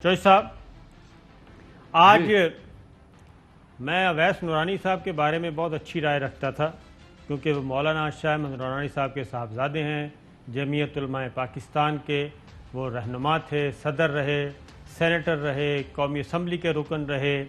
चौधरी साहब, आज मैं अवैस नूरानी साहब के बारे में बहुत अच्छी राय रखता था क्योंकि वो मौलाना शाह अहमद नूरानी साहब के साहबजादे हैं। जमीयत उलमा पाकिस्तान के वो रहनुमा थे, सदर रहे, सेनेटर रहे, कौमी असम्बली के रुकन रहे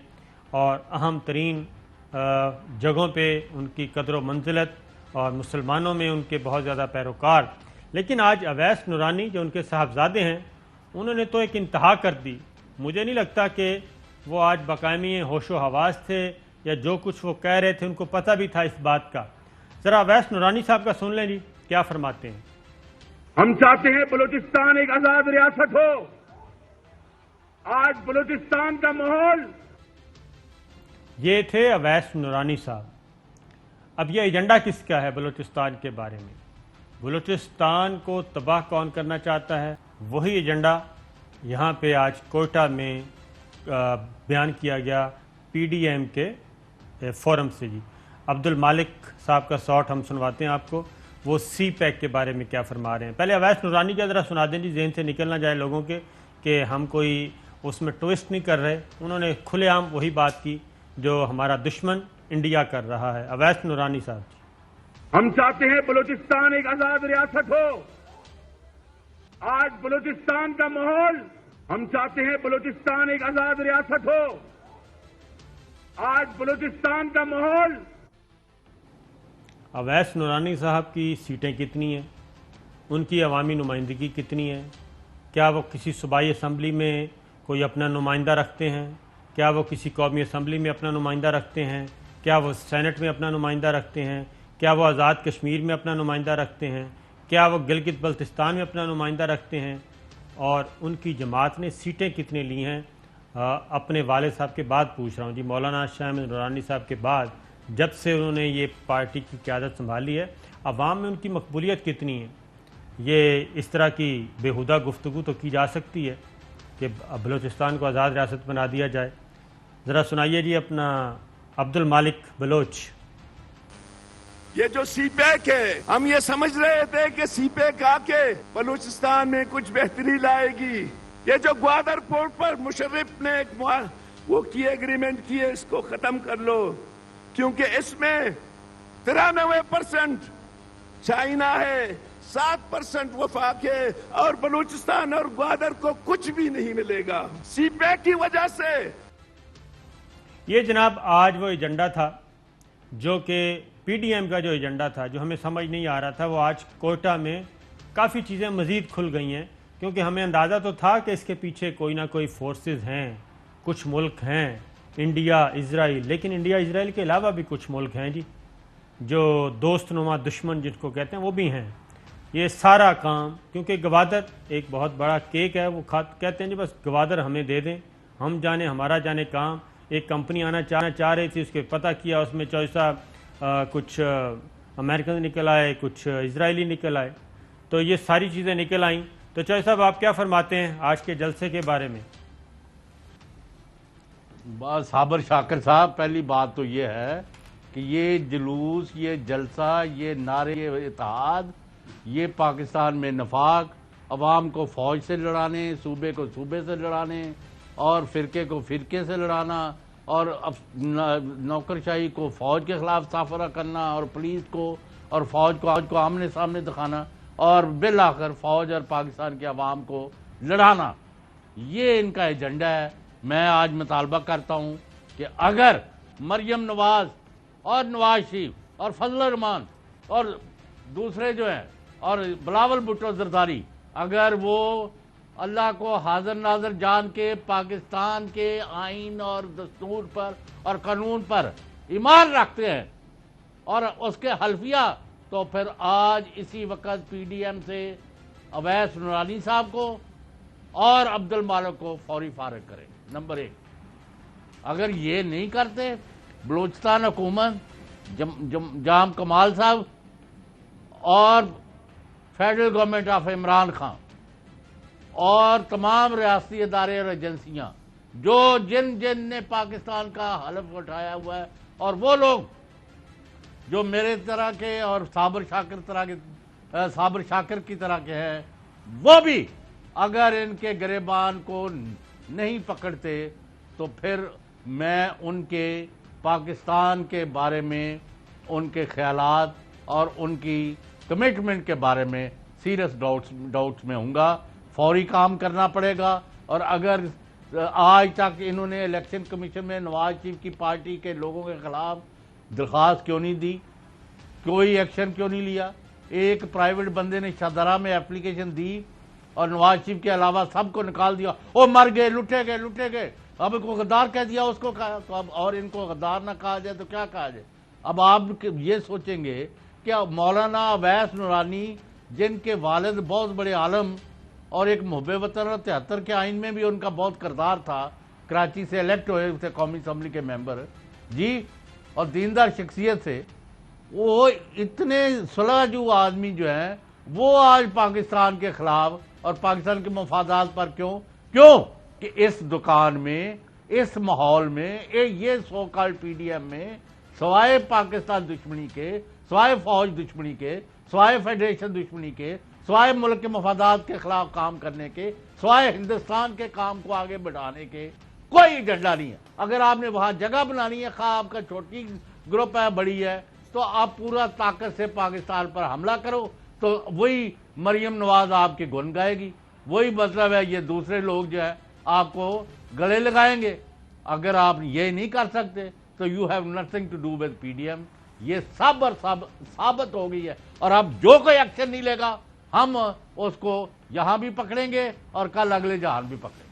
और अहम तरीन जगहों पे उनकी कदर व मंजिलत और मुसलमानों में उनके बहुत ज़्यादा पैरोकार। लेकिन आज अवैस नूरानी जो उनके साहबजादे हैं उन्होंने तो एक इंतहा कर दी। मुझे नहीं लगता कि वो आज बकायमी होशो हवास थे या जो कुछ वो कह रहे थे उनको पता भी था इस बात का। ज़रा अवैस नूरानी साहब का सुन लें जी, क्या फरमाते हैं। हम चाहते हैं बलूचिस्तान एक आजाद रियासत हो। आज बलूचिस्तान का माहौल। ये थे अवैस नूरानी साहब। अब ये एजेंडा किसका है बलूचिस्तान के बारे में? बलूचिस्तान को तबाह कौन करना चाहता है? वही एजेंडा यहाँ पे आज कोयटा में बयान किया गया पीडीएम के फोरम से जी। अब्दुल मालिक साहब का शॉट हम सुनवाते हैं आपको, वो सी पैक के बारे में क्या फरमा रहे हैं। पहले अवैस नूरानी का ज़रा सुना दें जी, जहन से निकल ना जाए लोगों के कि हम कोई उसमें ट्विस्ट नहीं कर रहे। उन्होंने खुलेआम वही बात की जो हमारा दुश्मन इंडिया कर रहा है। अवैस नूरानी साहब जी। हम चाहते हैं बलूचिस्तान एक आजाद रियासत हो। आज बलूचिस्तान का माहौल। हम चाहते हैं बलूचिस्तान एक आजाद रियासत हो। आज बलूचिस्तान का माहौल। अवैस नूरानी साहब की सीटें कितनी हैं? उनकी अवामी नुमाइंदगी कितनी है? क्या वो किसी सूबाई असम्बली में कोई अपना नुमाइंदा रखते हैं? क्या वो किसी कौमी असम्बली में अपना नुमाइंदा रखते हैं? क्या वो सेनेट में अपना नुमाइंदा रखते हैं? क्या वो आज़ाद कश्मीर में अपना नुमाइंदा रखते हैं? क्या वो गिलगित बल्तिस्तान में अपना नुमाइंदा रखते हैं? और उनकी जमात ने सीटें कितने ली हैं? अपने वाले साहब के बाद पूछ रहा हूँ जी, मौलाना शाह अहमद नूरानी साहब के बाद जब से उन्होंने ये पार्टी की क़यादत संभाली है, अवाम में उनकी मकबूलियत कितनी है? ये इस तरह की बेहुदा गुफ्तगू तो की जा सकती है कि बलूचिस्तान को आज़ाद रियासत बना दिया जाए। ज़रा सुनाइए जी अपना अब्दुल मालिक बलोच। ये जो सीपैक है, हम ये समझ रहे थे कि सीपैक आके बलूचिस्तान में कुछ बेहतरी लाएगी। ये जो ग्वादर पोर्ट पर मुशर्रफ ने एक वो किए एग्रीमेंट किए, इसको खत्म कर लो, क्योंकि इसमें 93% चाइना है, 7% वफाक है और बलूचिस्तान और ग्वादर को कुछ भी नहीं मिलेगा सीपैक की वजह से। ये जनाब आज वो एजेंडा था जो कि पीडीएम का जो एजेंडा था, जो हमें समझ नहीं आ रहा था, वो आज कोयटा में काफ़ी चीज़ें मज़ीद खुल गई हैं क्योंकि हमें अंदाज़ा तो था कि इसके पीछे कोई ना कोई फोर्सेस हैं, कुछ मुल्क हैं, इंडिया, इजराइल, लेकिन इंडिया इजराइल के अलावा भी कुछ मुल्क हैं जी जो दोस्तनुमा दुश्मन जिनको कहते हैं वो भी हैं। ये सारा काम क्योंकि गवादर एक बहुत बड़ा केक है, वो कहते हैं जी बस गवादर हमें दे दें, हम जाने हमारा जाने काम। एक कंपनी आना चाह रही थी, उसके पता किया, उसमें चौधरी साहब कुछ अमेरिकन निकल आए, कुछ इजरायली निकल आए, तो ये सारी चीज़ें निकल आईं। तो चौधरी साहब आप क्या फरमाते हैं आज के जलसे के बारे में? साबर शाकिर साहब, पहली बात तो ये है कि ये जुलूस, ये जलसा, ये नारे, ये इत्तेहाद, ये पाकिस्तान में नफाक, अवाम को फ़ौज से लड़ाने, सूबे को सूबे से लड़ाने और फ़िरके को फ़िरके से लड़ाना और नौकरशाही को फ़ौज के ख़िलाफ़ साफरा करना और पुलिस को और फ़ौज को आमने सामने दिखाना और बिल आखिर फ़ौज और पाकिस्तान के अवाम को लड़ाना, ये इनका एजेंडा है। मैं आज मुतालबा करता हूँ कि अगर मरियम नवाज़ और नवाज शरीफ और फजल रहमान और दूसरे जो हैं और बिलावल भुट्टो जरदारी, अगर वो अल्लाह को हाजिर नाजर जान के पाकिस्तान के आइन और दस्तूर पर और कानून पर ईमान रखते हैं और उसके हल्फिया, तो फिर आज इसी वक्त पीडीएम से अवैस नूरानी साहब को और अब्दुल मालिक को फौरी फारिग करें। नंबर 1, अगर ये नहीं करते, बलूचिस्तान हुकूमत, जाम कमाल साहब और federal government of Imran Khan और तमाम रियासती इदारे और एजेंसियाँ जो जिन ने पाकिस्तान का हलफ उठाया हुआ है, और वो लोग जो मेरे तरह के और साबर शाकिर की तरह के हैं, वो भी अगर इनके गिरेबान को نہیں پکڑتے تو پھر میں ان کے پاکستان کے بارے میں ان کے خیالات اور ان کی کمٹمنٹ کے بارے میں سیریس ڈاؤٹس میں ہوں گا. فوری کام کرنا پڑے گا. اور اگر آج تک انہوں نے الیکشن کمیشن میں نواز شریف کی پارٹی کے لوگوں کے خلاف درخواست کیوں نہیں دی, کوئی ایکشن کیوں نہیں لیا؟ ایک پرائیویٹ بندے نے شاہدرہ میں اپلیکیشن دی اور نواز شریف کے علاوہ سب کو نکال دیا. وہ مر گئے, لٹے گئے. اب کو غدار کہہ دیا اس کو, اور ان کو غدار نہ کہا جائے تو کیا کہا جائے؟ اب آپ یہ سوچیں گے کہ مولانا اویس نورانی جن کے والد بہت بڑے عالم اور ایک محب وطن اور 73 کے آئین میں بھی ان کا بہت کردار تھا, کراچی سے الیکٹ ہوئے تھے قومی اسمبلی کے ممبر جی, اور دیندار شخصیت سے, وہ اتنے صلحجو آدمی جو ہیں وہ آج پاکستان کے خلاف اور پاکستان کے مفادات پر کیوں کہ اس دکان میں, اس ماحول میں, یہ سو کال پی ڈی ایم میں سوائے پاکستان دشمنی کے, سوائے فوج دشمنی کے, سوائے فیڈریشن دشمنی کے, سوائے ملک کے مفادات کے خلاف کام کرنے کے, سوائے ہندوستان کے کام کو آگے بڑھانے کے کوئی ایجنڈا نہیں ہے. اگر آپ نے وہاں جگہ بنانی ہے, خواہ آپ کا چھوٹی گروپ ہے بڑی ہے, تو آپ پورا طاقت سے پاکستان پر حملہ کرو, تو وہی مریم نواز آپ کے گن گائے گی, وہی مطلب ہے یہ دوسرے لوگ جو ہے آپ کو گلے لگائیں گے. اگر آپ یہ نہیں کر سکتے تو you have nothing to do with P D M. یہ سب اور سب ثابت ہو گئی ہے, اور اب جو کوئی ایکشن نہیں لے گا ہم اس کو یہاں بھی پکڑیں گے اور کل اگلے جہان بھی پکڑیں گے.